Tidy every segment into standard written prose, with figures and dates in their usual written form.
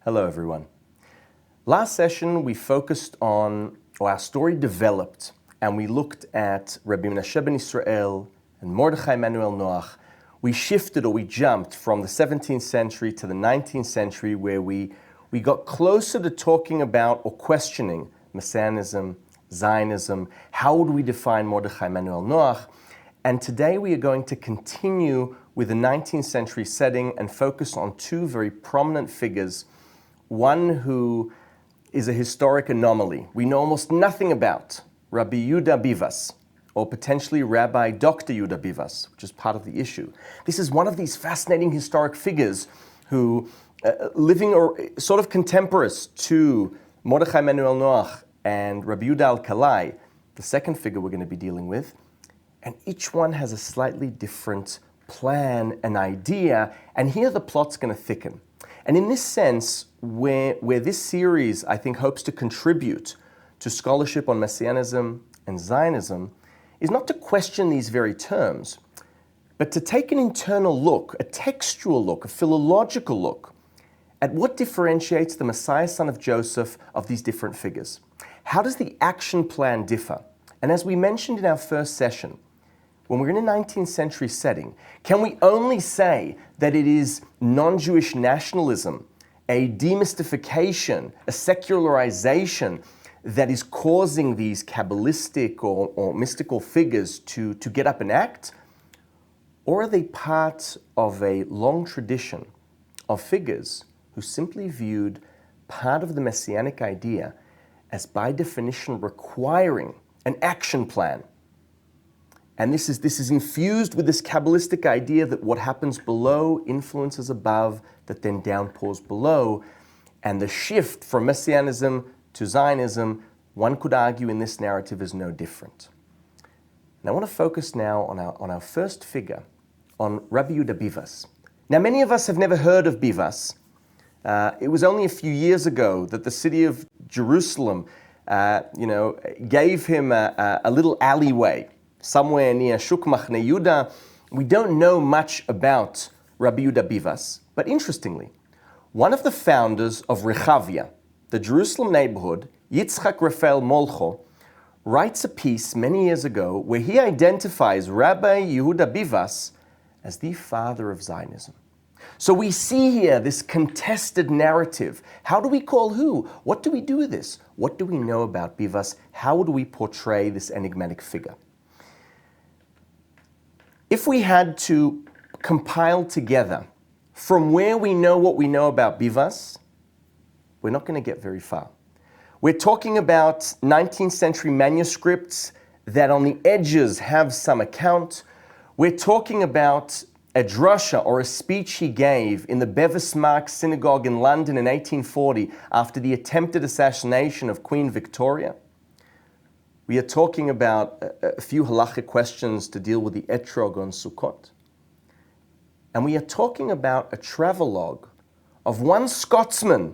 Hello everyone. Last session we focused on, or our story developed, and we looked at Rabbi Menashe ben Israel and Mordecai Manuel Noah. We shifted, or we jumped from the 17th century to the 19th century, where we got closer to talking about or questioning Messianism, Zionism. How would we define Mordecai Manuel Noah? And today we are going to continue with the 19th century setting and focus on two very prominent figures. One who is a historic anomaly we know almost nothing about, Rabbi Judah Bibas, or potentially Rabbi Dr. Judah Bibas, which is part of the issue. This is one of these fascinating historic figures who, living or sort of contemporaries to Mordecai Manuel Noah and Rabbi Judah Alkalai, the second figure we're going to be dealing with, and each one has a slightly different plan, an idea, and here the plot's going to thicken. And in this sense, where this series, I think, hopes to contribute to scholarship on Messianism and Zionism, is not to question these very terms, but to take an internal look, a textual look, a philological look, at what differentiates the Messiah, son of Joseph, of these different figures. How does the action plan differ? And as we mentioned in our first session, when we're in a 19th century setting, can we only say that it is non-Jewish nationalism, a demystification, a secularization that is causing these Kabbalistic or mystical figures to get up and act? Or are they part of a long tradition of figures who simply viewed part of the Messianic idea as by definition requiring an action plan? And this is infused with this Kabbalistic idea that what happens below influences above, that then downpours below. And the shift from Messianism to Zionism, one could argue in this narrative, is no different. And I want to focus now on our first figure, on Rabbi Judah Bibas. Now, many of us have never heard of Bibas. It was only a few years ago that the city of Jerusalem, gave him a little alleyway somewhere near Shuk Machne Yehuda. We don't know much about Rabbi Judah Bibas, but interestingly, one of the founders of Rechavia, the Jerusalem neighborhood, Yitzchak Raphael Molcho, writes a piece many years ago where he identifies Rabbi Yehuda Bibas as the father of Zionism. So we see here this contested narrative. How do we call who? What do we do with this? What do we know about Bibas? How would we portray this enigmatic figure? If we had to compile together from where we know what we know about Bibas, we're not going to get very far. We're talking about 19th century manuscripts that on the edges have some account. We're talking about a drasha, or a speech he gave in the Bevis Mark Synagogue in London in 1840 after the attempted assassination of Queen Victoria. We are talking about a few halachic questions to deal with the etrog on Sukkot. And we are talking about a travelogue of one Scotsman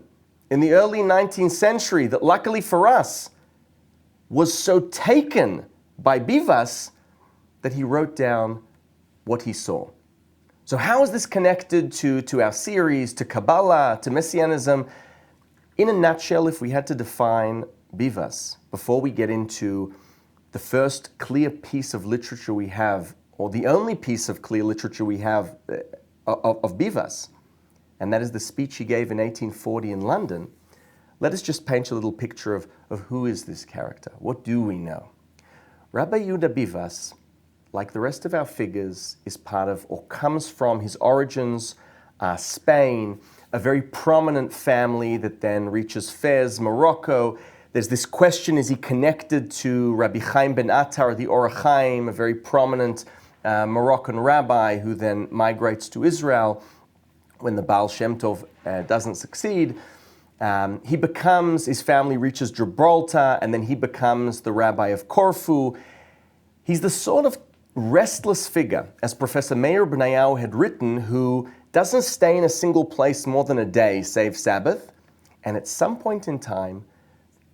in the early 19th century that, luckily for us, was so taken by Bibas that he wrote down what he saw. So how is this connected to our series, to Kabbalah, to Messianism? In a nutshell, if we had to define Bibas before we get into the first clear piece of literature we have, or the only piece of clear literature we have of Bibas, and that is the speech he gave in 1840 in London, let us just paint a little picture of who is this character. What do we know? Rabbi Judah Bibas, like the rest of our figures, is part of, or comes from, his origins are Spain, a very prominent family that then reaches Fez, Morocco. There's this question, is he connected to Rabbi Chaim ben Attar, the Or HaChaim, a very prominent Moroccan rabbi who then migrates to Israel when the Baal Shem Tov doesn't succeed. His family reaches Gibraltar, and then he becomes the rabbi of Corfu. He's the sort of restless figure, as Professor Meir Benayahu had written, who doesn't stay in a single place more than a day, save Sabbath. And at some point in time,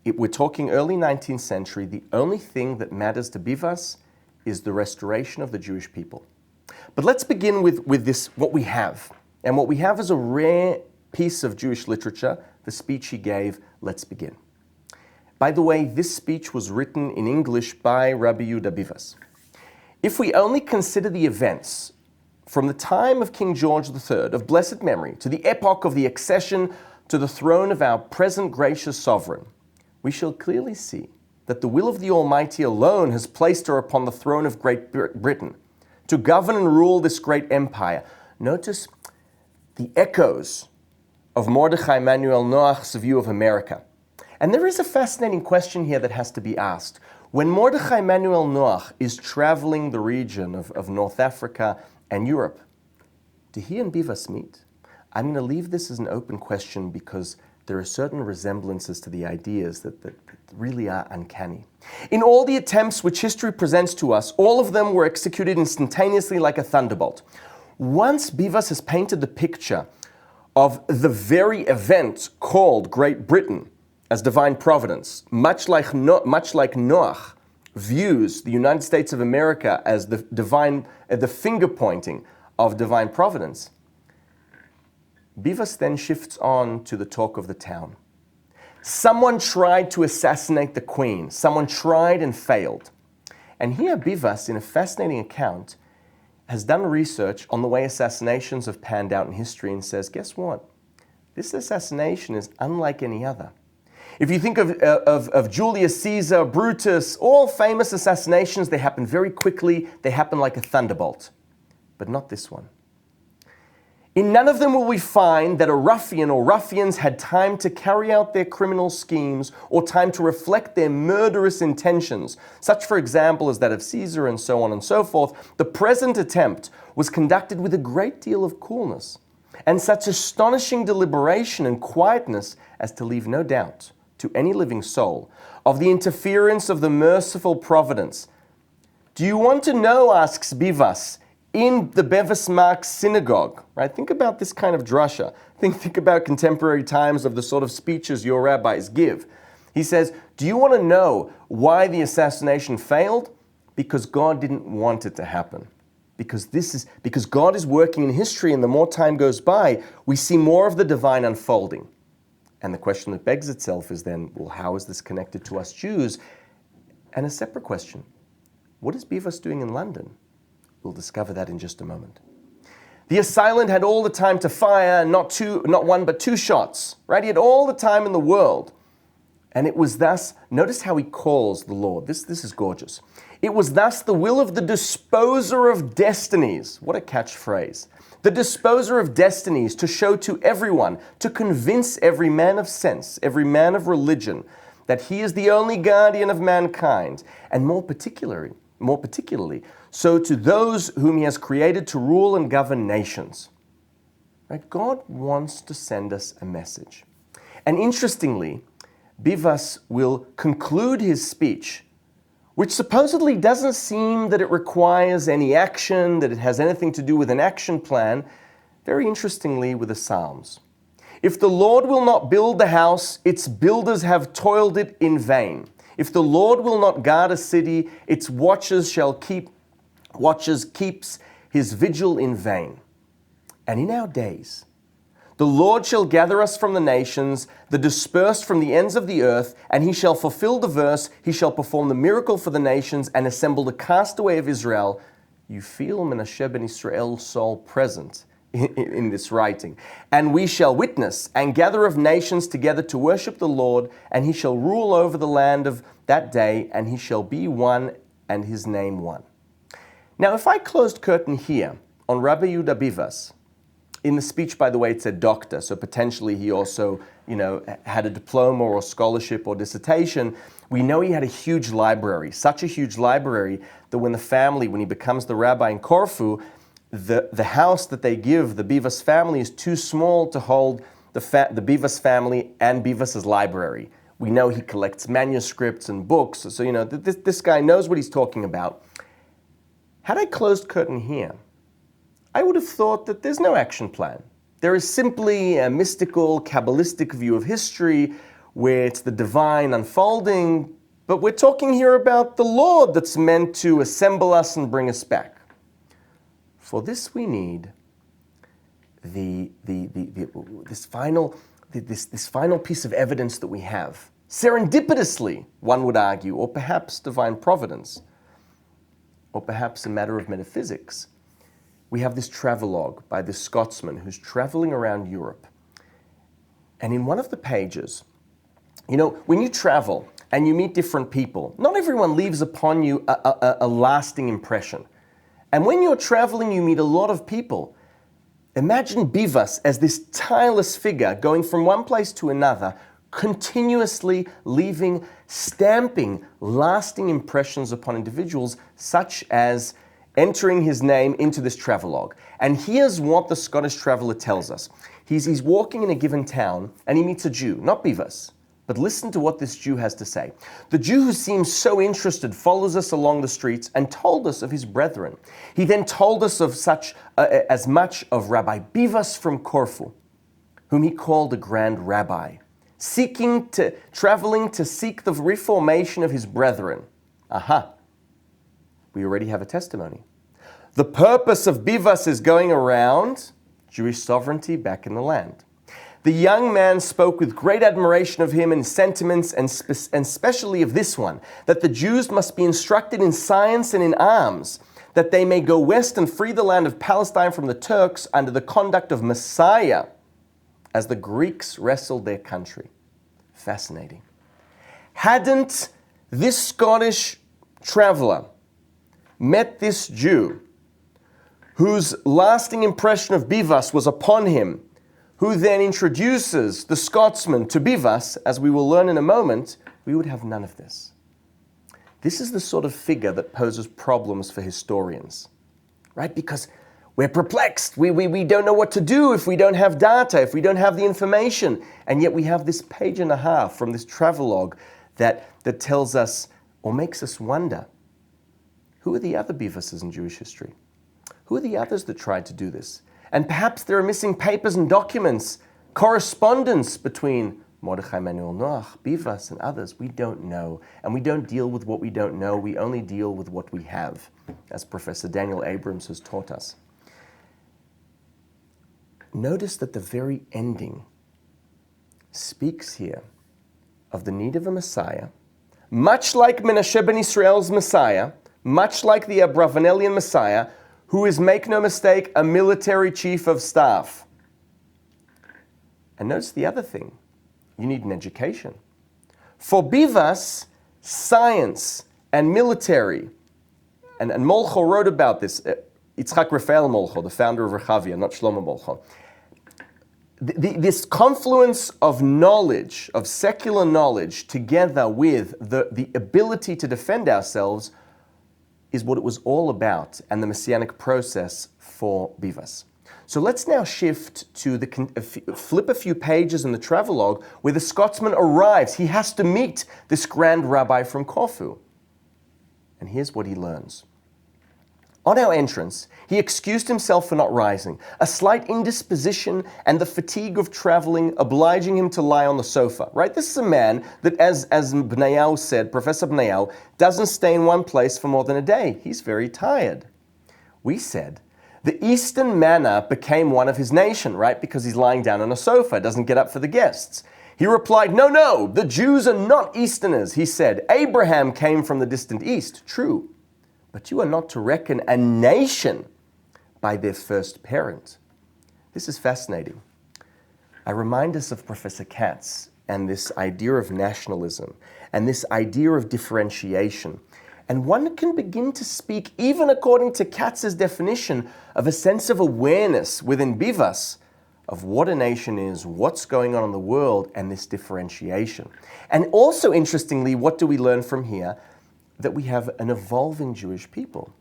we're talking early 19th century, the only thing that matters to Bibas is the restoration of the Jewish people. But let's begin with this, what we have. And what we have is a rare piece of Jewish literature, the speech he gave. Let's begin. By the way, this speech was written in English by Rabbi Judah Bibas. If we only consider the events from the time of King George III of blessed memory to the epoch of the accession to the throne of our present gracious sovereign, we shall clearly see that the will of the Almighty alone has placed her upon the throne of Great Britain to govern and rule this great empire. Notice the echoes of Mordecai Manuel Noah's view of America. And there is a fascinating question here that has to be asked. When Mordecai Manuel Noah is traveling the region of North Africa and Europe, do he and Bibas meet? I'm going to leave this as an open question because there are certain resemblances to the ideas that really are uncanny. In all the attempts which history presents to us, all of them were executed instantaneously like a thunderbolt. Once Bibas has painted the picture of the very event called Great Britain as divine providence, much like Noah views the United States of America as the finger pointing of divine providence, Bibas then shifts on to the talk of the town. Someone tried to assassinate the queen. Someone tried and failed. And here Bibas, in a fascinating account, has done research on the way assassinations have panned out in history and says, guess what? This assassination is unlike any other. If you think of Julius Caesar, Brutus, all famous assassinations, they happen very quickly. They happen like a thunderbolt. But not this one. In none of them will we find that a ruffian or ruffians had time to carry out their criminal schemes or time to reflect their murderous intentions, such, for example, as that of Caesar and so on and so forth. The present attempt was conducted with a great deal of coolness and such astonishing deliberation and quietness as to leave no doubt to any living soul of the interference of the merciful providence. Do you want to know, asks Bibas, in the Bevis Mark synagogue, right? Think about this kind of drasha. Think about contemporary times of the sort of speeches your rabbis give. He says, do you want to know why the assassination failed? Because God didn't want it to happen. Because God is working in history, and the more time goes by, we see more of the divine unfolding. And the question that begs itself is then, well, how is this connected to us Jews? And a separate question, what is Bibas doing in London? We'll discover that in just a moment. The assailant had all the time to fire, not one, but two shots, right? He had all the time in the world. And it was thus, notice how he calls the Lord. This is gorgeous. It was thus the will of the disposer of destinies. What a catchphrase. The disposer of destinies to show to everyone, to convince every man of sense, every man of religion, that he is the only guardian of mankind, and more particularly, so to those whom he has created to rule and govern nations. Right? God wants to send us a message. And interestingly, Bibas will conclude his speech, which supposedly doesn't seem that it requires any action, that it has anything to do with an action plan, very interestingly with the Psalms. If the Lord will not build the house, its builders have toiled it in vain. If the Lord will not guard a city, its watchers keeps his vigil in vain. And in our days, the Lord shall gather us from the nations, the dispersed from the ends of the earth, and he shall fulfill the verse, he shall perform the miracle for the nations and assemble the castaway of Israel. You feel Menashe ben Israel's soul present in this writing. And we shall witness and gather of nations together to worship the Lord, and he shall rule over the land of that day, and he shall be one and his name one. Now, if I closed curtain here on Rabbi Judah Bibas, in the speech, by the way, it said doctor, so potentially he also, had a diploma or scholarship or dissertation. We know he had a huge library, such a huge library that when he becomes the rabbi in Corfu, the house that they give the Bibas family is too small to hold the Bibas family and Bibas's library. We know he collects manuscripts and books, so this guy knows what he's talking about. Had I closed curtain here, I would have thought that there's no action plan. There is simply a mystical, Kabbalistic view of history where it's the divine unfolding, but we're talking here about the Lord that's meant to assemble us and bring us back. For this we need this final piece of evidence that we have, serendipitously, one would argue, or perhaps divine providence, or perhaps a matter of metaphysics. We have this travelogue by this Scotsman who's traveling around Europe. And in one of the pages, when you travel and you meet different people, not everyone leaves upon you a lasting impression. And when you're traveling, you meet a lot of people. Imagine Bibas as this tireless figure going from one place to another, continuously leaving, stamping lasting impressions upon individuals, such as entering his name into this travelogue. And here's what the Scottish traveller tells us. He's walking in a given town and he meets a Jew, not Bibas. But listen to what this Jew has to say. The Jew, who seems so interested, follows us along the streets and told us of his brethren. He then told us of as much of Rabbi Bibas from Corfu, whom he called a grand rabbi, traveling to seek the reformation of his brethren. Aha, we already have a testimony. The purpose of Bibas is going around Jewish sovereignty back in the land. The young man spoke with great admiration of him and sentiments, and especially of this one, that the Jews must be instructed in science and in arms, that they may go west and free the land of Palestine from the Turks under the conduct of Messiah, as the Greeks wrestled their country. Fascinating. Hadn't this Scottish traveller met this Jew, whose lasting impression of Bibas was upon him, who then introduces the Scotsman to Bibas, as we will learn in a moment, we would have none of this. This is the sort of figure that poses problems for historians, right? Because we're perplexed. We don't know what to do if we don't have data, if we don't have the information. And yet we have this page and a half from this travelogue that tells us, or makes us wonder, who are the other Bivases in Jewish history? Who are the others that tried to do this? And perhaps there are missing papers and documents, correspondence between Mordecai Manuel Noah, Bibas, and others. We don't know. And we don't deal with what we don't know. We only deal with what we have, as Professor Daniel Abrams has taught us. Notice that the very ending speaks here of the need of a Messiah, much like Menashe ben Israel's Messiah, much like the Abravanelian Messiah, who is, make no mistake, a military chief of staff. And notice the other thing. You need an education. For Bibas, science and military, and Molcho wrote about this, Yitzchak Raphael Molcho, the founder of Rechavia, not Shlomo Molcho. This confluence of knowledge, of secular knowledge, together with the ability to defend ourselves, is what it was all about, and the messianic process for Bibas. So let's now shift to flip a few pages in the travelogue where the Scotsman arrives. He has to meet this grand rabbi from Corfu. And here's what he learns. On our entrance, he excused himself for not rising, a slight indisposition and the fatigue of traveling obliging him to lie on the sofa, right? This is a man that, as Bnayau said, Professor Bnayau, doesn't stay in one place for more than a day. He's very tired. We said, the Eastern manner became one of his nation, right? Because he's lying down on a sofa, doesn't get up for the guests. He replied, no, the Jews are not Easterners. He said, Abraham came from the distant East, true. But you are not to reckon a nation by their first parent. This is fascinating. I remind us of Professor Katz and this idea of nationalism and this idea of differentiation. And one can begin to speak, even according to Katz's definition, of a sense of awareness within Bibas of what a nation is, what's going on in the world, and this differentiation. And also, interestingly, what do we learn from here? That we have an evolving Jewish people.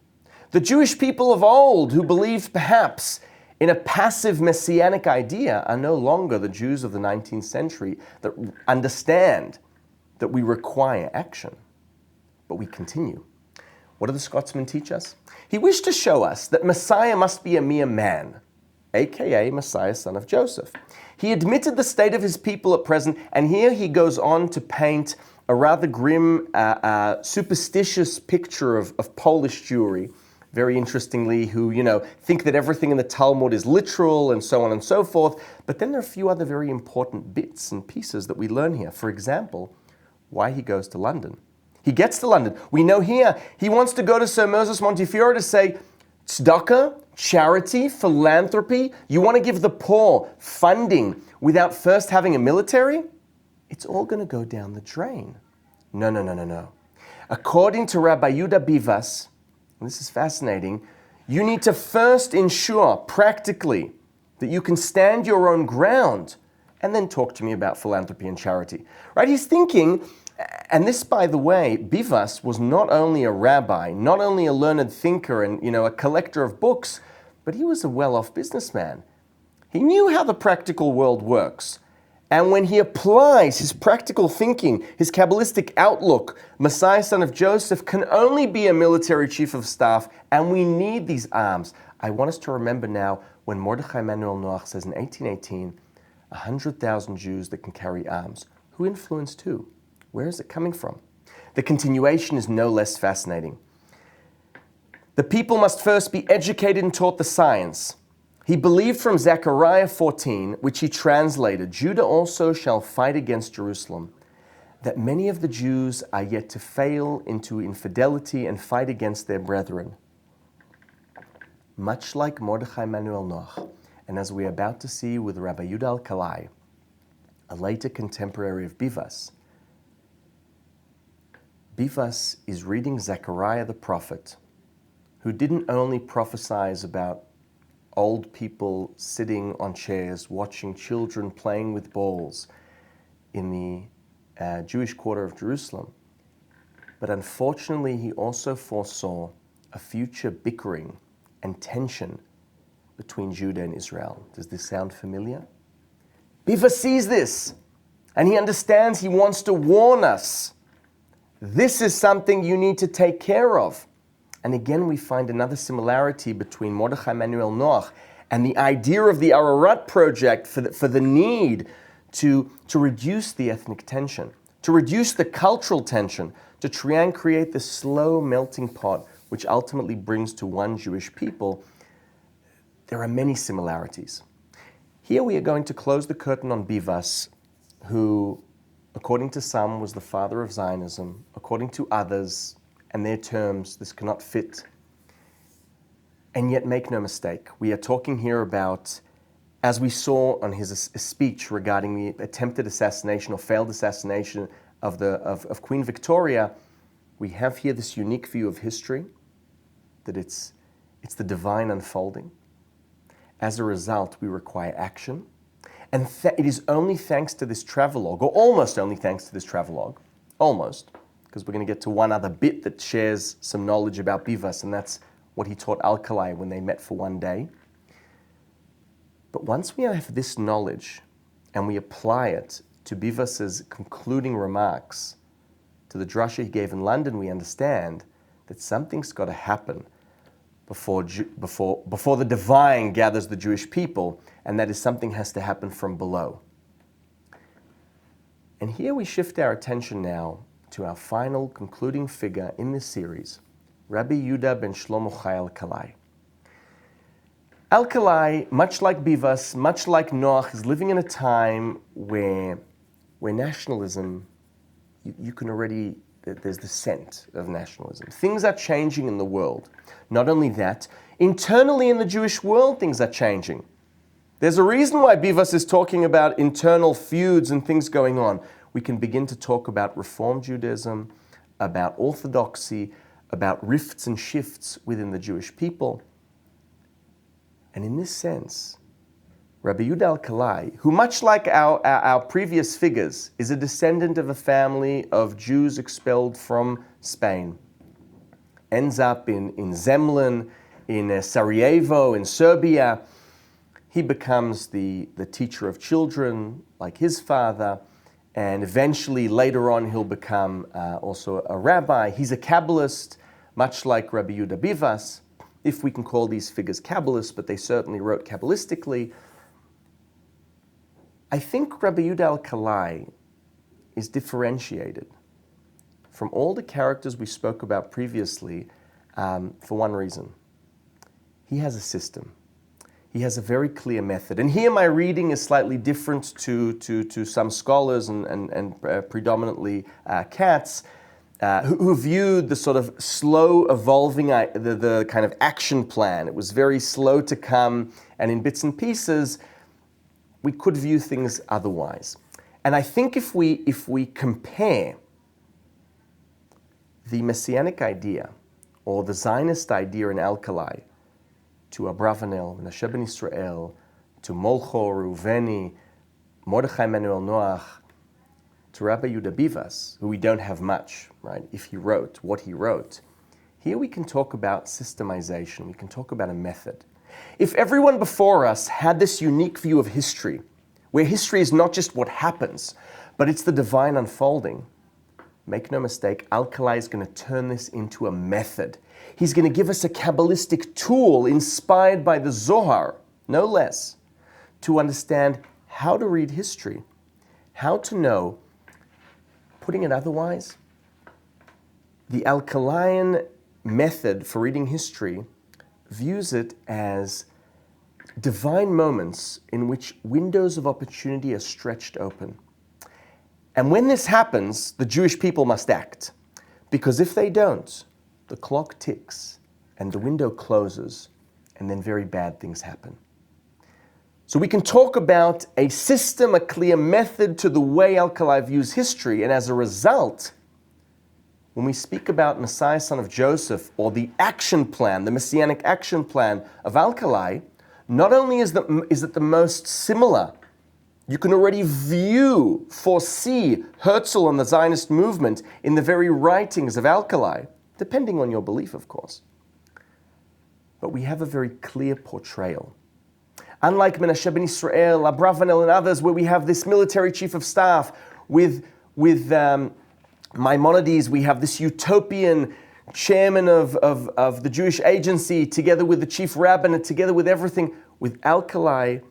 The Jewish people of old, who believed perhaps in a passive messianic idea, are no longer the Jews of the 19th century that understand that we require action. But we continue. What do the Scotsmen teach us? He wished to show us that Messiah must be a mere man, aka Messiah, son of Joseph. He admitted the state of his people at present, and here he goes on to paint a rather grim, superstitious picture of Polish Jewry, very interestingly, who, think that everything in the Talmud is literal and so on and so forth. But then there are a few other very important bits and pieces that we learn here. For example, why he goes to London. He gets to London. We know here he wants to go to Sir Moses Montefiore to say, tzedakah, charity, philanthropy, you want to give the poor funding without first having a military? It's all going to go down the drain. No. According to Rabbi Judah Bibas, and this is fascinating, you need to first ensure practically that you can stand your own ground and then talk to me about philanthropy and charity. Right? He's thinking, and this, by the way, Bibas was not only a rabbi, not only a learned thinker and, a collector of books, but he was a well-off businessman. He knew how the practical world works. And when he applies his practical thinking, his Kabbalistic outlook, Messiah, son of Joseph, can only be a military chief of staff, and we need these arms. I want us to remember now when Mordecai Manuel Noah says in 1818, 100,000 Jews that can carry arms. Who influenced who? Where is it coming from? The continuation is no less fascinating. The people must first be educated and taught the science. He believed from Zechariah 14, which he translated, Judah also shall fight against Jerusalem, that many of the Jews are yet to fail into infidelity and fight against their brethren. Much like Mordecai Manuel Noah, and as we're about to see with Rabbi Judah Alkalai, a later contemporary of Bibas, Bibas is reading Zechariah the prophet, who didn't only prophesize about old people sitting on chairs, watching children playing with balls in the Jewish quarter of Jerusalem. But unfortunately, he also foresaw a future bickering and tension between Judah and Israel. Does this sound familiar? Bibas sees this, and he understands, he wants to warn us. This is something you need to take care of. And again, we find another similarity between Mordecai Manuel Noah and the idea of the Ararat project for the need to reduce the ethnic tension, to reduce the cultural tension, to try and create this slow melting pot, which ultimately brings to one Jewish people. There are many similarities. Here we are going to close the curtain on Bibas, who, according to some, was the father of Zionism. According to others, and their terms, this cannot fit. And yet, make no mistake, we are talking here about, as we saw on his speech regarding the attempted assassination or failed assassination of Queen Victoria, we have here this unique view of history, that it's the divine unfolding. As a result, we require action. And it is only thanks to this travelogue, or almost only thanks to this travelogue, almost, because we're going to get to one other bit that shares some knowledge about Bibas, and that's what he taught Alkalai when they met for one day. But once we have this knowledge and we apply it to Bibas's concluding remarks, to the drasha he gave in London, we understand that something's got to happen before the divine gathers the Jewish people, and that is something has to happen from below. And here we shift our attention now to our final concluding figure in this series, Rabbi Yehuda ben Shlomo Chai Alkalai. Alkalai, much like Bibas, much like Noach, is living in a time where nationalism, you can already, there's the scent of nationalism. Things are changing in the world. Not only that, internally in the Jewish world, things are changing. There's a reason why Bibas is talking about internal feuds and things going on. We can begin to talk about Reform Judaism, about Orthodoxy, about rifts and shifts within the Jewish people. And in this sense, Rabbi Judah Alkalai, who much like our previous figures, is a descendant of a family of Jews expelled from Spain, ends up in Zemlin, in Sarajevo, in Serbia. He becomes the teacher of children, like his father, and eventually, later on, he'll become also a rabbi. He's a Kabbalist, much like Rabbi Judah Bibas, if we can call these figures Kabbalists, but they certainly wrote Kabbalistically. I think Rabbi Judah Alkalai is differentiated from all the characters we spoke about previously for one reason. he has a system. He has a very clear method. And here my reading is slightly different to some scholars and predominantly Katz, who viewed the sort of slow evolving, the kind of action plan. It was very slow to come, and in bits and pieces, we could view things otherwise. And I think if we compare the Messianic idea or the Zionist idea in Alkalai to Abravanel, Menashe ben Israel, to Molcho, Reuveni, Mordecai Manuel Noah, to Rabbi Judah Bibas, who we don't have much, right, if he wrote what he wrote. Here we can talk about systemization, we can talk about a method. If everyone before us had this unique view of history, where history is not just what happens, but it's the divine unfolding, make no mistake, Alkalai is going to turn this into a method. He's going to give us a Kabbalistic tool inspired by the Zohar, no less, to understand how to read history, how to know. Putting it otherwise, the Alkalaian method for reading history views it as divine moments in which windows of opportunity are stretched open. And when this happens, the Jewish people must act, because if they don't, the clock ticks and the window closes, and then very bad things happen. So we can talk about a system, a clear method to the way Alkalai views history, and as a result, when we speak about Messiah, son of Joseph, or the action plan, the Messianic action plan of Alkalai, not only is it the most similar, you can already foresee Herzl and the Zionist movement in the very writings of Alkalai, depending on your belief, of course. But we have a very clear portrayal. Unlike Menashe ben Israel, Abravanel, and others, where we have this military chief of staff with Maimonides, we have this utopian chairman of the Jewish agency, together with the chief rabbin, and together with everything. With Alkalai,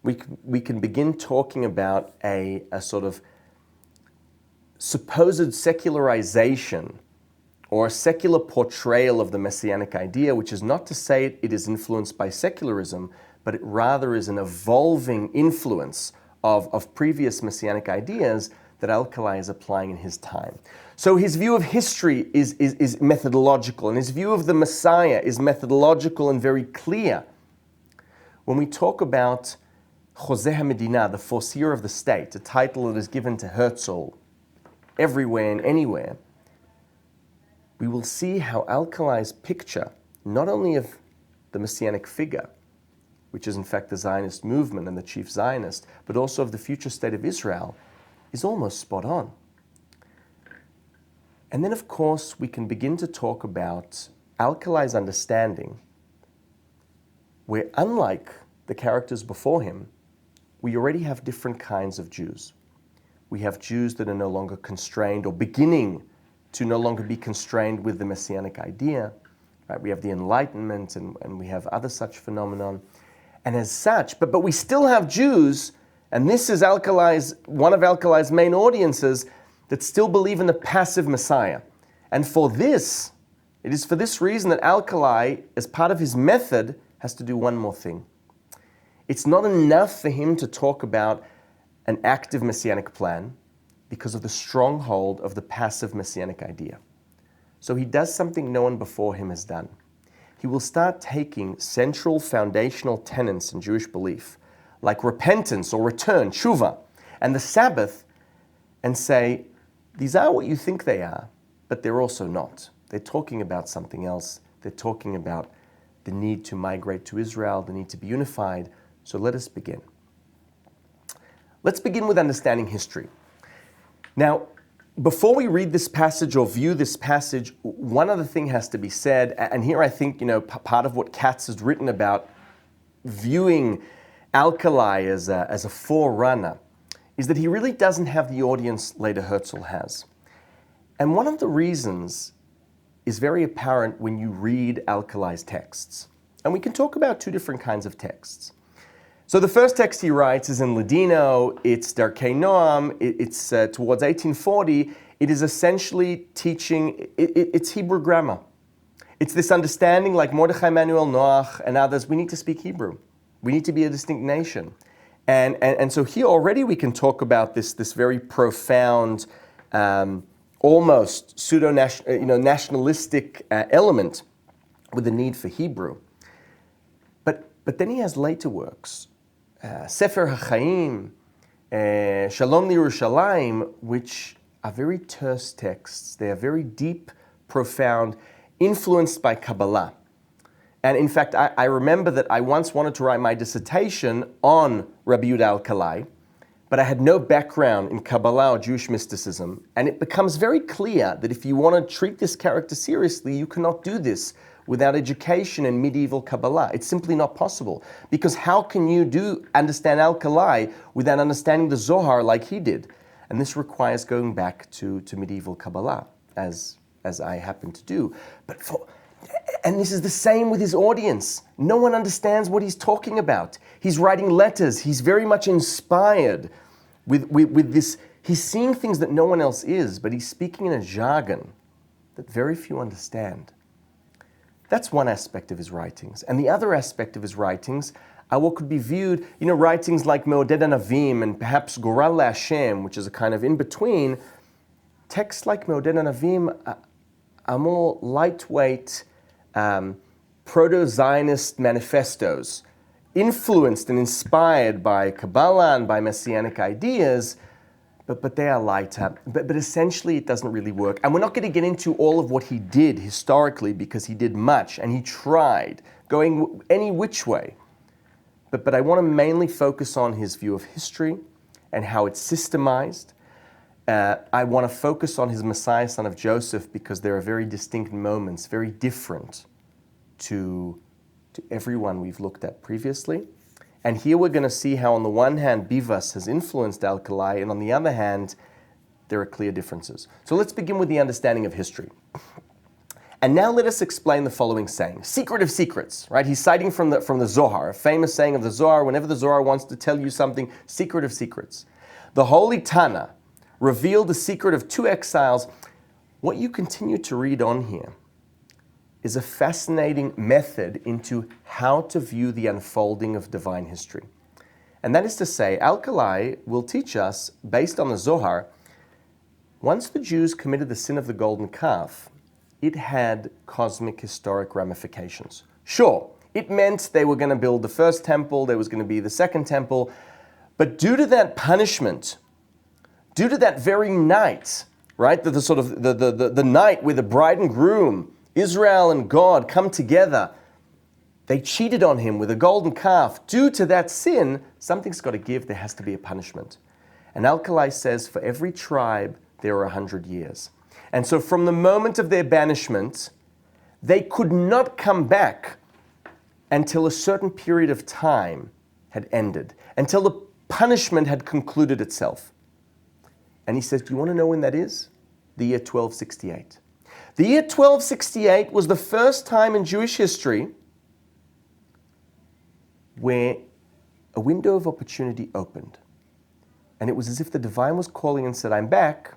we can begin talking about a sort of supposed secularization or a secular portrayal of the Messianic idea, which is not to say it is influenced by secularism, but it rather is an evolving influence of previous Messianic ideas that Alkalai is applying in his time. So his view of history is methodological, and his view of the Messiah is methodological and very clear. When we talk about Choseh HaMedina, the foreseer of the state, a title that is given to Herzl everywhere and anywhere, we will see how Alkalai's picture, not only of the Messianic figure, which is in fact the Zionist movement and the chief Zionist, but also of the future state of Israel, is almost spot on. And then, of course, we can begin to talk about Alkalai's understanding, where unlike the characters before him, we already have different kinds of Jews. We have Jews that are no longer constrained or beginning to no longer be constrained with the Messianic idea. Right? We have the Enlightenment and we have other such phenomenon. And as such, but we still have Jews, and this is one of Alkalai's main audiences, that still believe in the passive Messiah. And it is for this reason that Alkalai, as part of his method, has to do one more thing. It's not enough for him to talk about an active Messianic plan because of the stronghold of the passive Messianic idea. So he does something no one before him has done. He will start taking central foundational tenets in Jewish belief, like repentance or return, Teshuva, and the Sabbath, and say, these are what you think they are, but they're also not. They're talking about something else. They're talking about the need to migrate to Israel, the need to be unified. So let us begin. Let's begin with understanding history. Now, before we read this passage or view this passage, one other thing has to be said, and here I think, part of what Katz has written about viewing Alkalai as a forerunner is that he really doesn't have the audience later Herzl has. And one of the reasons is very apparent when you read Alkalai's texts. And we can talk about two different kinds of texts. So the first text he writes is in Ladino, it's Darkei Noam, it's towards 1840. It is essentially teaching, it's Hebrew grammar. It's this understanding, like Mordecai Manuel Noah and others, we need to speak Hebrew. We need to be a distinct nation. And so here already we can talk about this very profound, almost nationalistic element with the need for Hebrew. But then he has later works, Sefer HaChaim, Shalom Yerushalayim, which are very terse texts. They are very deep, profound, influenced by Kabbalah. And in fact, I remember that I once wanted to write my dissertation on Rabbi Judah Alkalai, but I had no background in Kabbalah or Jewish mysticism. And it becomes very clear that if you want to treat this character seriously, you cannot do this without education in medieval Kabbalah. It's simply not possible. Because how can you understand Alkalai without understanding the Zohar like he did? And this requires going back to medieval Kabbalah, as I happen to do. And this is the same with his audience. No one understands what he's talking about. He's writing letters. He's very much inspired with this. He's seeing things that no one else is, but he's speaking in a jargon that very few understand. That's one aspect of his writings. And the other aspect of his writings are what could be viewed, writings like Me'oded Anavim and perhaps Goral LaHashem, which is a kind of in-between. Texts like Me'oded Anavim are more lightweight, proto-Zionist manifestos, influenced and inspired by Kabbalah and by Messianic ideas, but they are lighter. But essentially it doesn't really work. And we're not going to get into all of what he did historically, because he did much and he tried, going any which way. But I want to mainly focus on his view of history and how it's systemized. I want to focus on his Messiah, son of Joseph, because there are very distinct moments, very different to everyone we've looked at previously. And here we're going to see how on the one hand Bibas has influenced Alkalai, and on the other hand there are clear differences. So let's begin with the understanding of history. And now let us explain the following saying. Secret of secrets, right? He's citing from the Zohar, a famous saying of the Zohar. Whenever the Zohar wants to tell you something, secret of secrets. The Holy Tana revealed the secret of two exiles. What you continue to read on here is a fascinating method into how to view the unfolding of divine history. And that is to say, Alkalai will teach us, based on the Zohar, once the Jews committed the sin of the golden calf, it had cosmic historic ramifications. Sure, it meant they were going to build the first temple, there was going to be the second temple, but due to that punishment, due to that very night, right, the night where the bride and groom, Israel and God, come together, they cheated on him with a golden calf. Due to that sin, something's got to give, there has to be a punishment. And Alkalai says for every tribe, there are 100 years. And so from the moment of their banishment, they could not come back until a certain period of time had ended, until the punishment had concluded itself. And he says, do you want to know when that is? The year 1268. The year 1268 was the first time in Jewish history where a window of opportunity opened. And it was as if the divine was calling and said, I'm back,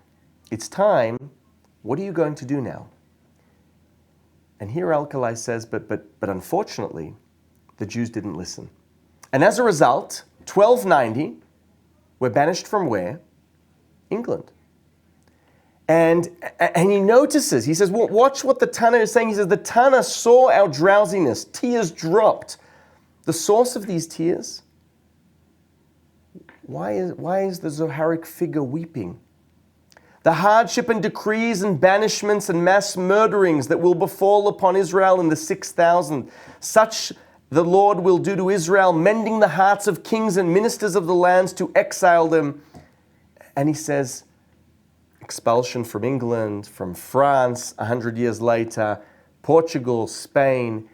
it's time, what are you going to do now? And here Alkalai says, but unfortunately, the Jews didn't listen. And as a result, 1290, we're banished from where? England. And he notices, he says, well, watch what the Tana is saying. He says, the Tana saw our drowsiness, tears dropped. The source of these tears, why is the Zoharic figure weeping? The hardship and decrees and banishments and mass murderings that will befall upon Israel in the 6,000, such the Lord will do to Israel, mending the hearts of kings and ministers of the lands to exile them. And he says, expulsion from England, from France, 100 years later, Portugal, Spain.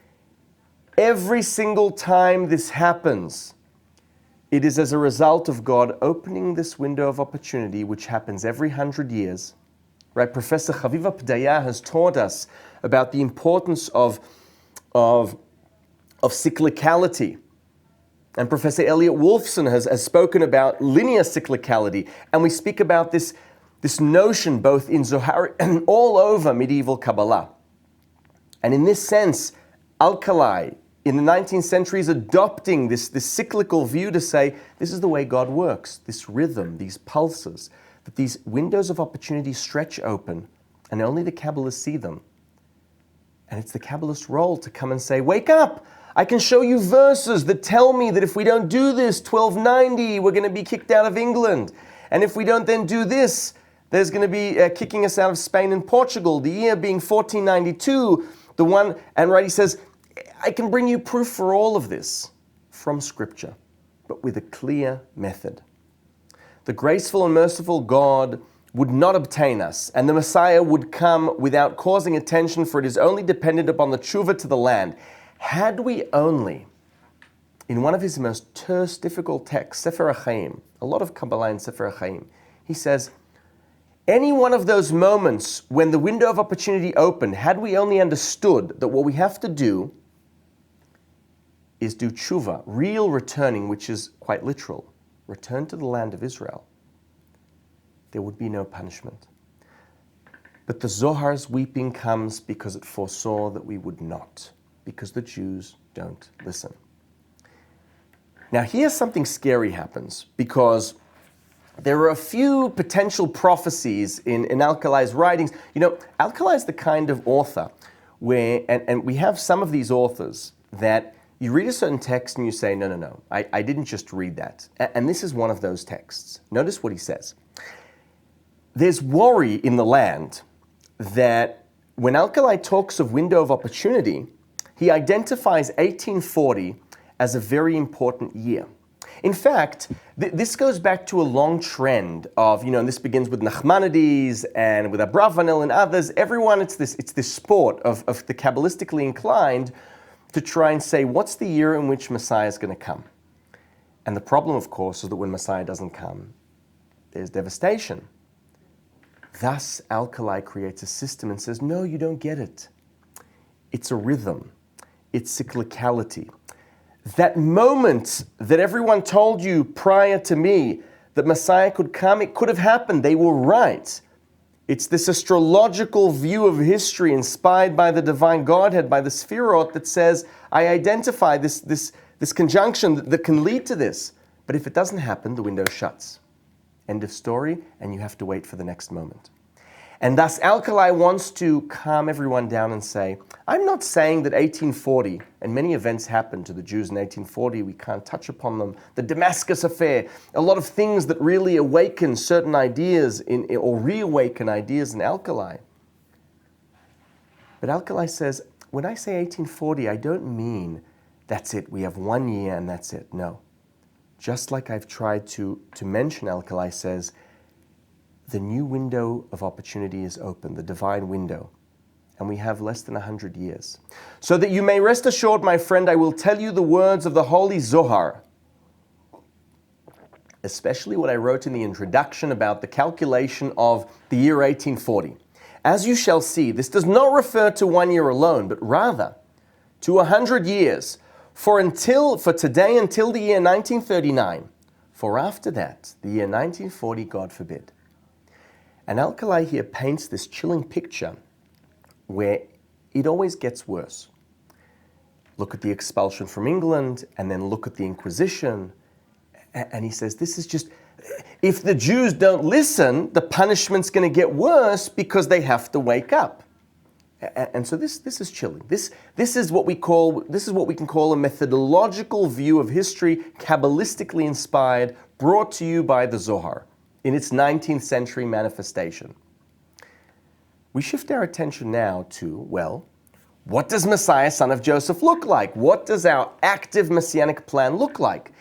Every single time this happens, it is as a result of God opening this window of opportunity, which happens every 100 years. Right? Professor Chaviva Pdaya has taught us about the importance of cyclicality. And Professor Elliot Wolfson has spoken about linear cyclicality. And we speak about this notion both in Zohar and all over medieval Kabbalah. And in this sense, Alkalai in the 19th century is adopting this cyclical view to say, this is the way God works, this rhythm, these pulses, that these windows of opportunity stretch open, and only the Kabbalists see them. And it's the Kabbalist role to come and say, wake up! I can show you verses that tell me that if we don't do this, 1290, we're going to be kicked out of England. And if we don't then do this, there's going to be kicking us out of Spain and Portugal, the year being 1492, the one, and right, he says, I can bring you proof for all of this from Scripture, but with a clear method. The graceful and merciful God would not obtain us, and the Messiah would come without causing attention, for it is only dependent upon the Teshuva to the land. Had we only, in one of his most terse, difficult texts, Sefer HaChaim, a lot of Kabbalah in Sefer HaChaim, he says, any one of those moments when the window of opportunity opened, had we only understood that what we have to do is do tshuva, real returning, which is quite literal, return to the land of Israel, there would be no punishment. But the Zohar's weeping comes because it foresaw that we would not, because the Jews don't listen. Now here something scary happens, because there are a few potential prophecies in Alkalai's writings. You know, Alkalai is the kind of author where, and we have some of these authors that you read a certain text and you say, no, I didn't just read that. And this is one of those texts. Notice what he says. There's worry in the land that when Alkalai talks of window of opportunity, he identifies 1840 as a very important year. In fact, this goes back to a long trend of, and this begins with Nachmanides and with Abravanel and others. Everyone, it's this sport of the Kabbalistically inclined to try and say, what's the year in which Messiah is going to come? And the problem, of course, is that when Messiah doesn't come, there's devastation. Thus, Alkalai creates a system and says, no, you don't get it. It's a rhythm. It's cyclicality. That moment that everyone told you prior to me that Messiah could come, it could have happened. They were right. It's this astrological view of history inspired by the divine Godhead, by the Sefirot, that says, I identify this conjunction that can lead to this. But if it doesn't happen, the window shuts. End of story, and you have to wait for the next moment. And thus, Alkalai wants to calm everyone down and say, I'm not saying that 1840, and many events happened to the Jews in 1840, we can't touch upon them. The Damascus affair, a lot of things that really awaken certain ideas or reawaken ideas in Alkalai. But Alkalai says, when I say 1840, I don't mean that's it, we have 1 year and that's it. No. Just like I've tried to mention, Alkalai says, the new window of opportunity is open, the divine window, and we have less than 100 years. So that you may rest assured, my friend, I will tell you the words of the Holy Zohar, especially what I wrote in the introduction about the calculation of the year 1840. As you shall see, this does not refer to 1 year alone, but rather to 100 years, for today until the year 1939, for after that, the year 1940, God forbid. And Alkalai here paints this chilling picture where it always gets worse. Look at the expulsion from England, and then look at the Inquisition. And he says, this is just, if the Jews don't listen, the punishment's going to get worse because they have to wake up. And so this is chilling. This is what we can call a methodological view of history, Kabbalistically inspired, brought to you by the Zohar in its 19th century manifestation. We shift our attention now to, well, what does Messiah, son of Joseph, look like? What does our active messianic plan look like?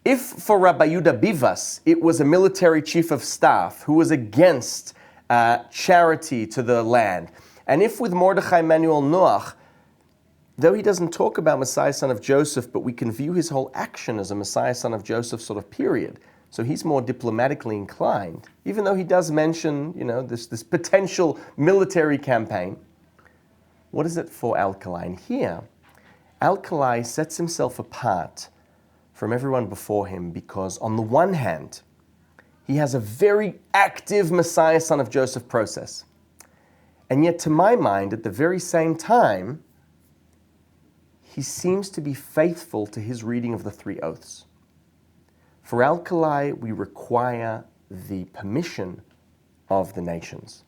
If for Rabbi Judah Bibas, it was a military chief of staff who was against charity to the land, and if with Mordecai Manuel Noah, though he doesn't talk about Messiah, son of Joseph, but we can view his whole action as a Messiah, son of Joseph sort of period, so he's more diplomatically inclined, even though he does mention, this potential military campaign. What is it for Alkalai? And here, Alkalai sets himself apart from everyone before him because, on the one hand, he has a very active Messiah, son of Joseph process. And yet, to my mind, at the very same time, he seems to be faithful to his reading of the three oaths. For Alkalai, we require the permission of the nations.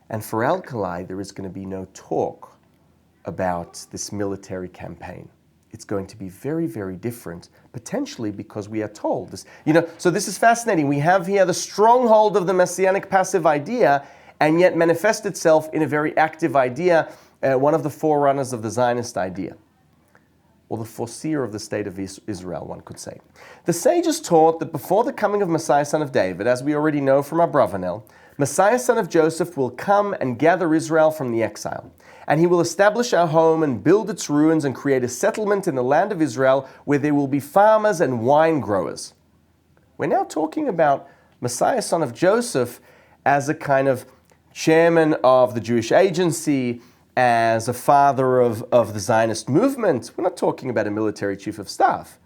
And for Alkalai, there is going to be no talk about this military campaign. It's going to be very, very different, potentially because we are told this. So this is fascinating. We have here the stronghold of the messianic passive idea, and yet manifest itself in a very active idea, one of the forerunners of the Zionist idea, or the foreseer of the state of Israel, one could say. The sages taught that before the coming of Messiah, son of David, as we already know from Abravanel, Messiah, son of Joseph, will come and gather Israel from the exile. And he will establish our home and build its ruins and create a settlement in the land of Israel where there will be farmers and wine growers. We're now talking about Messiah, son of Joseph, as a kind of chairman of the Jewish agency, as a father of the Zionist movement. We're not talking about a military chief of staff.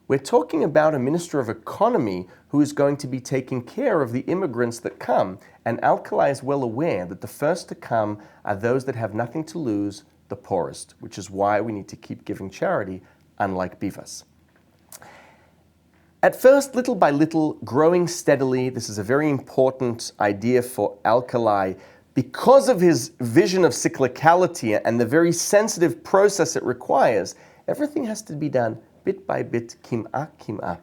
We're talking about a minister of economy who is going to be taking care of the immigrants that come. And Alkalai is well aware that the first to come are those that have nothing to lose, the poorest, which is why we need to keep giving charity, unlike Bibas. At first, little by little, growing steadily, this is a very important idea for Alkalai, because of his vision of cyclicality and the very sensitive process it requires. Everything has to be done bit by bit, kim'ah, kim'ah.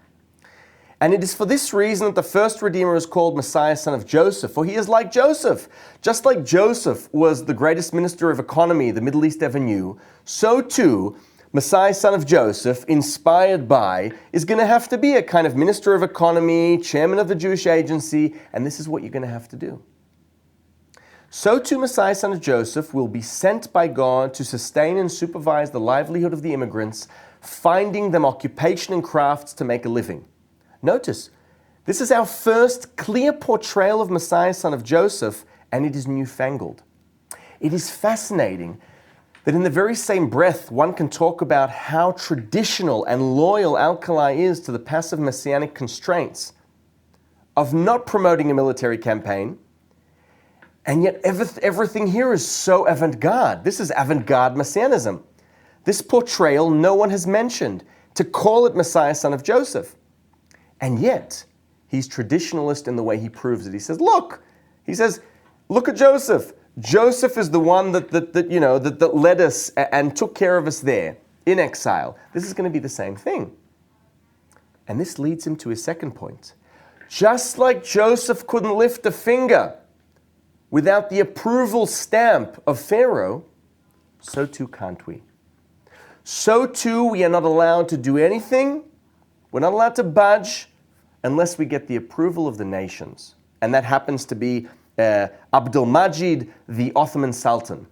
And it is for this reason that the first Redeemer is called Messiah, son of Joseph, for he is like Joseph. Just like Joseph was the greatest minister of economy the Middle East ever knew, so too, Messiah, son of Joseph, inspired by, is going to have to be a kind of minister of economy, chairman of the Jewish agency, and this is what you're going to have to do. So too Messiah, son of Joseph, will be sent by God to sustain and supervise the livelihood of the immigrants, finding them occupation and crafts to make a living. Notice, this is our first clear portrayal of Messiah, son of Joseph, and it is newfangled. It is fascinating that in the very same breath, one can talk about how traditional and loyal Alkalai is to the passive messianic constraints of not promoting a military campaign, and yet everything here is so avant-garde. This is avant-garde messianism. This portrayal no one has mentioned, to call it Messiah, son of Joseph. And yet, he's traditionalist in the way he proves it. He says, look at Joseph. Joseph is the one that led us and took care of us there in exile. This is going to be the same thing. And this leads him to his second point. Just like Joseph couldn't lift a finger without the approval stamp of Pharaoh, so too can't we. So too we are not allowed to do anything. We're not allowed to budge unless we get the approval of the nations. And that happens to be Abdulmajid, the Ottoman Sultan.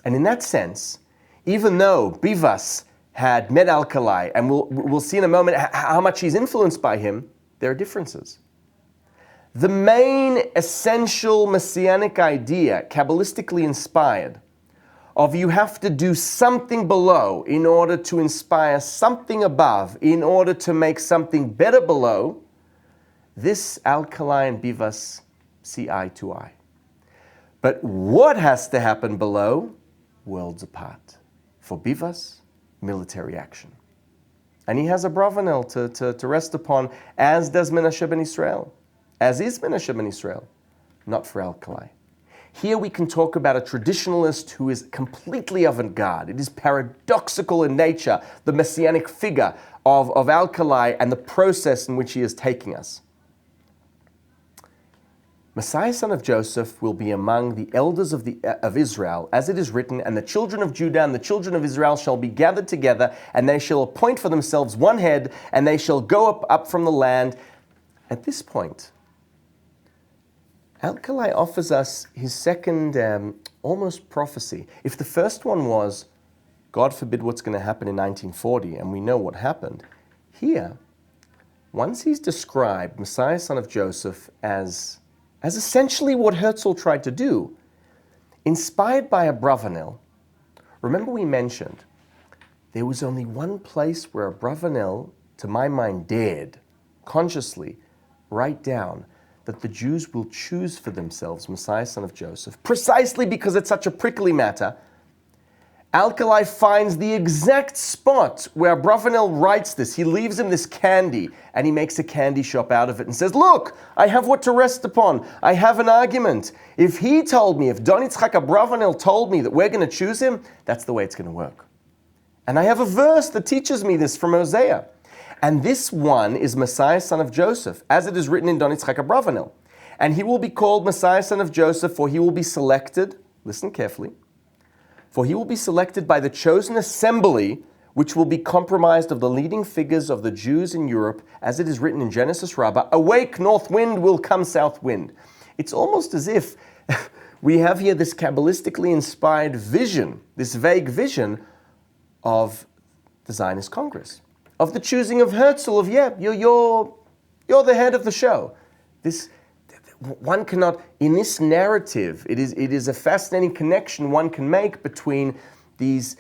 And in that sense, even though Bibas had met Alkalai, and we'll see in a moment how much he's influenced by him, there are differences. The main essential messianic idea, Kabbalistically inspired, of you have to do something below in order to inspire something above, in order to make something better below, this Alkalai and Bibas see eye to eye. But what has to happen below? Worlds apart. For Bibas, military action. And he has a Bravanel to rest upon, as does Menashe ben Israel. As is Menashe ben Israel. Not for Alkalai. Here we can talk about a traditionalist who is completely avant-garde. It is paradoxical in nature, the messianic figure of Alkalai and the process in which he is taking us. Messiah, son of Joseph, will be among the elders of Israel, as it is written, and the children of Judah and the children of Israel shall be gathered together, and they shall appoint for themselves one head, and they shall go up from the land. At this point, Alkalai offers us his second almost prophecy. If the first one was, God forbid what's going to happen in 1940, and we know what happened, here, once he's described Messiah, son of Joseph, as essentially what Herzl tried to do, inspired by Abravanel. Remember we mentioned, there was only one place where Abravanel, to my mind, dared, consciously, write down that the Jews will choose for themselves Messiah, son of Joseph, precisely because it's such a prickly matter. Alkalai finds the exact spot where Abravanel writes this. He leaves him this candy, and he makes a candy shop out of it and says, look, I have what to rest upon. I have an argument. If he told me, if Don Yitzchak Abravanel told me that we're going to choose him, that's the way it's going to work. And I have a verse that teaches me this from Hosea. And this one is Messiah, son of Joseph, as it is written in Don Yitzchak Abravanel. And he will be called Messiah, son of Joseph, for he will be selected, listen carefully, for he will be selected by the chosen assembly, which will be comprised of the leading figures of the Jews in Europe, as it is written in Genesis Rabbah, awake, north wind will come south wind. It's almost as if we have here this Kabbalistically inspired vision, this vague vision of the Zionist Congress, of the choosing of Herzl, of, you're the head of the show. This, one cannot, in this narrative, it is a fascinating connection one can make between these.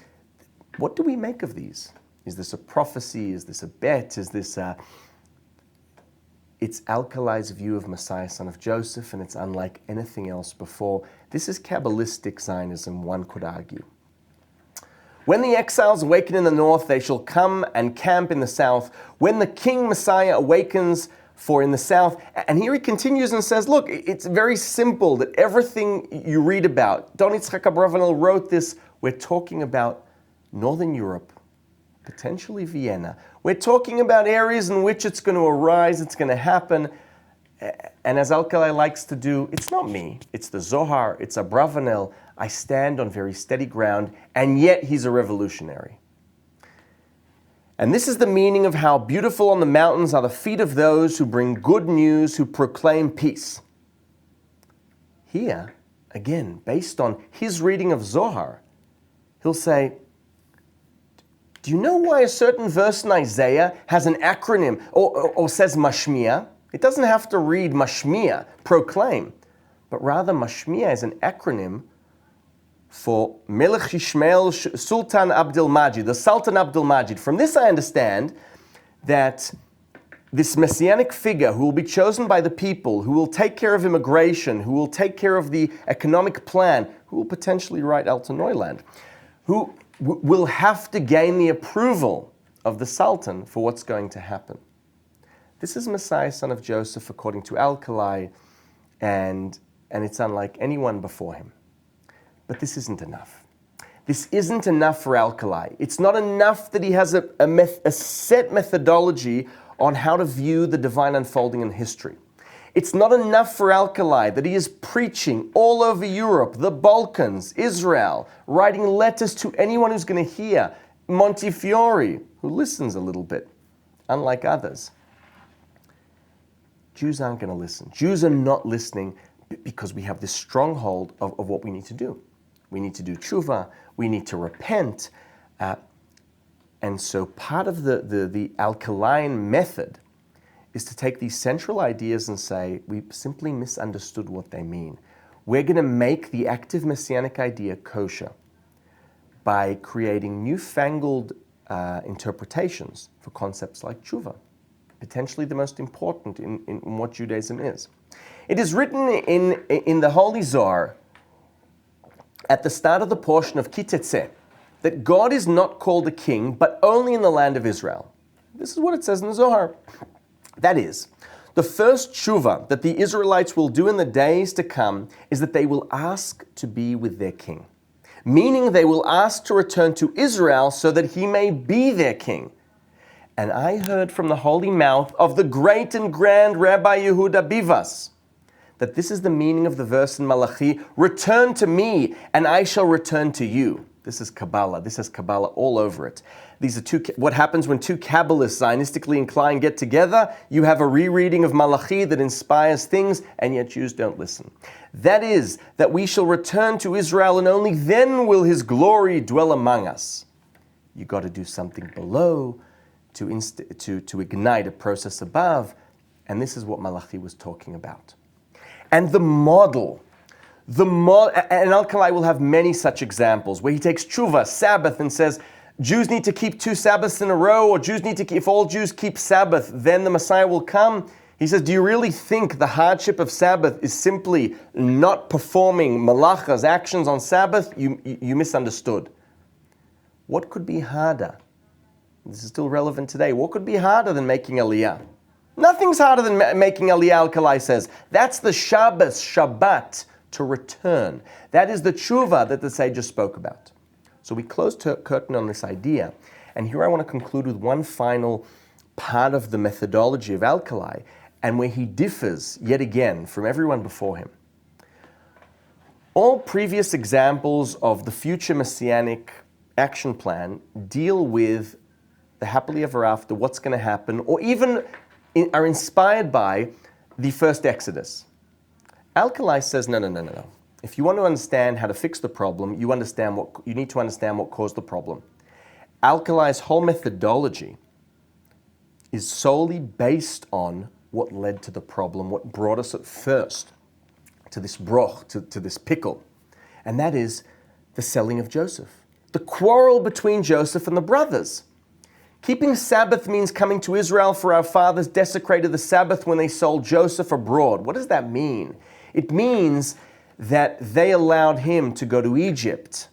What do we make of these? Is this a prophecy? Is this a bet? Is this a... It's Alkalai's view of Messiah, son of Joseph, and it's unlike anything else before. This is Kabbalistic Zionism, one could argue. When the exiles awaken in the north, they shall come and camp in the south. When the King Messiah awakens for in the south. And here he continues and says, look, it's very simple that everything you read about, Don Yitzchak Abravanel wrote this, we're talking about Northern Europe, potentially Vienna. We're talking about areas in which it's going to arise, it's going to happen. And as Alkalai likes to do, it's not me, it's the Zohar, it's Abravanel. I stand on very steady ground, and yet he's a revolutionary. And this is the meaning of how beautiful on the mountains are the feet of those who bring good news, who proclaim peace. Here, again, based on his reading of Zohar, he'll say, do you know why a certain verse in Isaiah has an acronym or says mashmiya? It doesn't have to read mashmiya, proclaim, but rather mashmiya is an acronym for Melech Yishmael Sultan Abdul Majid, the Sultan Abdul Majid. From this I understand that this messianic figure who will be chosen by the people, who will take care of immigration, who will take care of the economic plan, who will potentially write Alton Neuland, who will have to gain the approval of the Sultan for what's going to happen. This is Messiah, son of Joseph, according to Alkalai, and it's unlike anyone before him. But this isn't enough. This isn't enough for Alkalai. It's not enough that he has a set methodology on how to view the divine unfolding in history. It's not enough for Alkalai that he is preaching all over Europe, the Balkans, Israel, writing letters to anyone who's going to hear, Montefiore, who listens a little bit, unlike others. Jews aren't going to listen. Jews are not listening because we have this stronghold of what we need to do. We need to do tshuva, we need to repent. And so part of the Alkalaian method is to take these central ideas and say, we simply misunderstood what they mean. We're going to make the active messianic idea kosher by creating newfangled interpretations for concepts like tshuva, potentially the most important in what Judaism is. It is written in the Holy Zohar, at the start of the portion of Kitetze, that God is not called a king, but only in the land of Israel. This is what it says in the Zohar. That is, the first tshuva that the Israelites will do in the days to come is that they will ask to be with their king. Meaning they will ask to return to Israel so that he may be their king. And I heard from the holy mouth of the great and grand Rabbi Yehuda Bibas that this is the meaning of the verse in Malachi, return to me and I shall return to you. This is Kabbalah. This has Kabbalah all over it. These are what happens when two Kabbalists, Zionistically inclined, get together. You have a rereading of Malachi that inspires things, and yet Jews don't listen. That is, that we shall return to Israel, and only then will his glory dwell among us. You got to do something below to ignite a process above, and this is what Malachi was talking about. And the model, and Alkalai will have many such examples where he takes tshuva, Sabbath, and says, Jews need to keep 2 Sabbaths in a row, or Jews need to keep, if all Jews keep Sabbath, then the Messiah will come. He says, do you really think the hardship of Sabbath is simply not performing malachas, actions on Sabbath? You misunderstood. what could be harder? This is still relevant today. What could be harder than making Aliyah? Nothing's harder than making Aliyah, Alkalai says. That's the Shabbos, Shabbat, to return. That is the Teshuva that the sages spoke about. So we close the curtain on this idea. And here I want to conclude with one final part of the methodology of Alkalai, and where he differs, yet again, from everyone before him. All previous examples of the future messianic action plan deal with the happily ever after, what's going to happen, or even are inspired by the first Exodus. Alkalai says, no. If you want to understand how to fix the problem, you need to understand what caused the problem. Alkalai's whole methodology is solely based on what led to the problem, what brought us at first to this broch, to this pickle. And that is the selling of Joseph. The quarrel between Joseph and the brothers. Keeping Sabbath means coming to Israel, for our fathers desecrated the Sabbath when they sold Joseph abroad. What does that mean? It means that they allowed him to go to Egypt.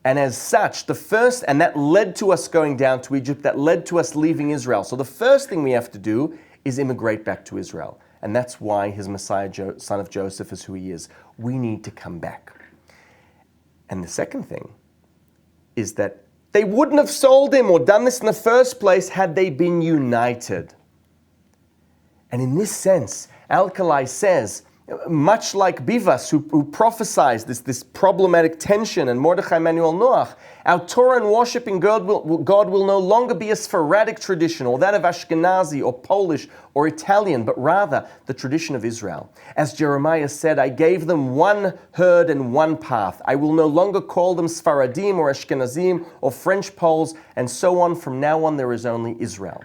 And as such, and that led to us going down to Egypt, that led to us leaving Israel. So the first thing we have to do is immigrate back to Israel. And that's why his Messiah, son of Joseph, is who he is. We need to come back. And the second thing is that they wouldn't have sold him or done this in the first place had they been united. And in this sense, Alkalai says, much like Bibas, who prophesies this problematic tension, and Mordecai Manuel Noah, our Torah and worshiping God will no longer be a Sephardic tradition, or that of Ashkenazi, or Polish, or Italian, but rather the tradition of Israel. As Jeremiah said, I gave them one herd and one path. I will no longer call them Sephardim, or Ashkenazim, or French Poles, and so on. From now on, there is only Israel.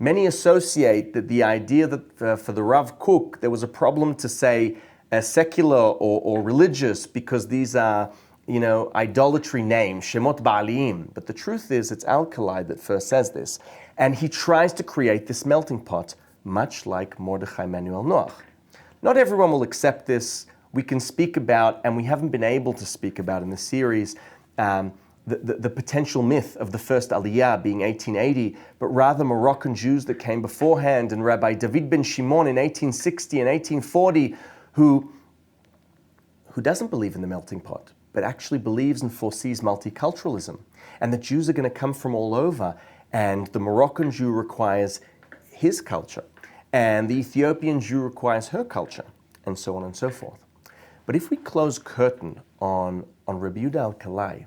Many associate that the idea that for the Rav Kook, there was a problem to say secular or religious because these are, idolatry names, Shemot Ba'alim. But the truth is, it's Alkalai that first says this. And he tries to create this melting pot, much like Mordecai Manuel Noah. Not everyone will accept this. We can speak about, and we haven't been able to speak about in the series, the potential myth of the first Aliyah being 1880, but rather Moroccan Jews that came beforehand, and Rabbi David ben Shimon in 1860 and 1840, who doesn't believe in the melting pot, but actually believes and foresees multiculturalism, and that Jews are going to come from all over, and the Moroccan Jew requires his culture, and the Ethiopian Jew requires her culture, and so on and so forth. But if we close curtain on Rabbi Judah Alkalai,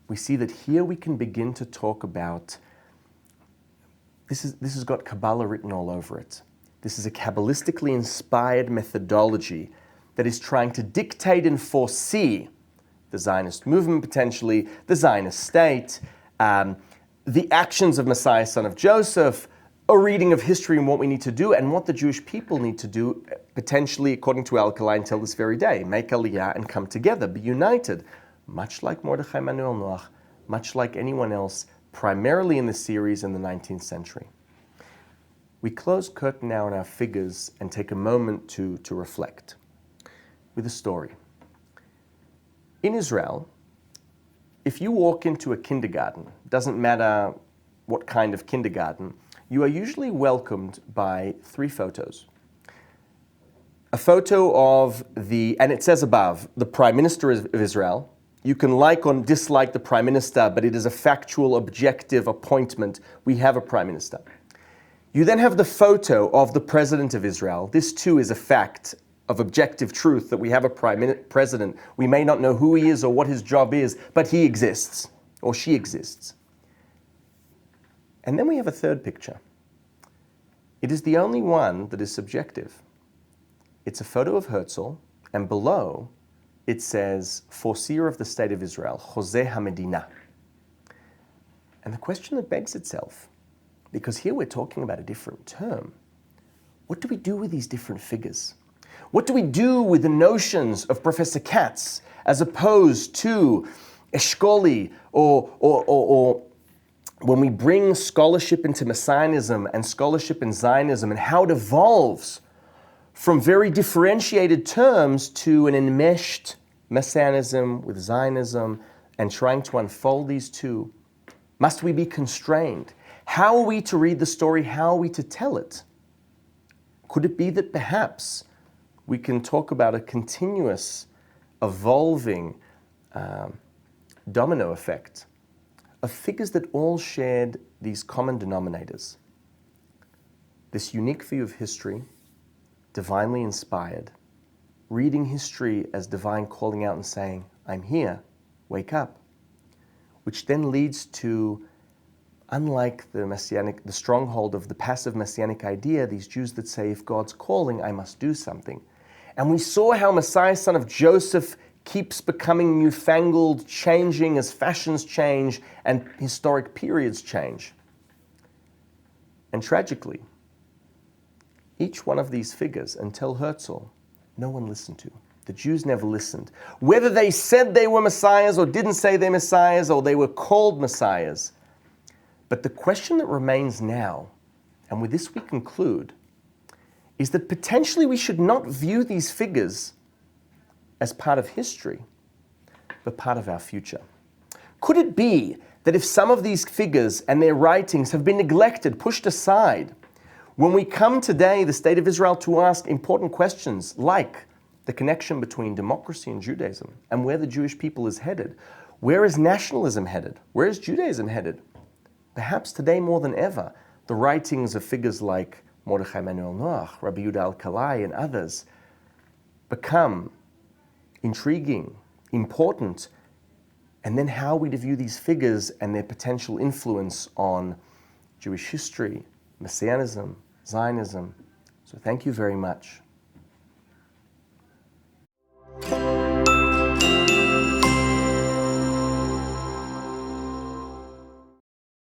we see that here we can begin to talk about, this has got Kabbalah written all over it. This is a Kabbalistically inspired methodology that is trying to dictate and foresee the Zionist movement, potentially, the Zionist state, the actions of Messiah, son of Joseph, a reading of history and what we need to do, and what the Jewish people need to do, potentially, according to Alkalai, until this very day. Make Aliyah and come together, be united. Much like Mordecai Manuel Noah, much like anyone else, primarily in the series in the 19th century. We close curtain now on our figures and take a moment to reflect with a story. In Israel, if you walk into a kindergarten, doesn't matter what kind of kindergarten, you are usually welcomed by 3 photos. A photo of and it says above, the Prime Minister of Israel. You can like or dislike the Prime Minister, but it is a factual, objective appointment. We have a Prime Minister. You then have the photo of the President of Israel. This too is a fact of objective truth, that we have a President. We may not know who he is or what his job is, but he exists, or she exists. And then we have a third picture. It is the only one that is subjective. It's a photo of Herzl, and below it says, Foreseer of the State of Israel, Chozeh HaMedina. And the question that begs itself, because here we're talking about a different term, what do we do with these different figures? What do we do with the notions of Professor Katz as opposed to Eshkoli, or when we bring scholarship into Messianism and scholarship in Zionism, and how it evolves from very differentiated terms to an enmeshed Messianism with Zionism, and trying to unfold these two, must we be constrained? How are we to read the story? How are we to tell it? Could it be that perhaps we can talk about a continuous, evolving domino effect of figures that all shared these common denominators? This unique view of history, divinely inspired, reading history as divine calling out and saying, I'm here, wake up, which then leads to, unlike the stronghold of the passive messianic idea, these Jews that say, if God's calling, I must do something. And we saw how Messiah, son of Joseph, keeps becoming newfangled, changing as fashions change and historic periods change. And tragically, each one of these figures, until Herzl, no one listened to. The Jews never listened. Whether they said they were messiahs or didn't say they're messiahs, or they were called messiahs. But the question that remains now, and with this we conclude, is that potentially we should not view these figures as part of history, but part of our future. Could it be that if some of these figures and their writings have been neglected, pushed aside, when we come today, the State of Israel, to ask important questions like the connection between democracy and Judaism and where the Jewish people is headed, where is nationalism headed, where is Judaism headed? Perhaps today more than ever, the writings of figures like Mordecai Manuel Noah, Rabbi Judah Alkalai, and others become intriguing, important, and then how we view these figures and their potential influence on Jewish history, Messianism, Zionism. So thank you very much.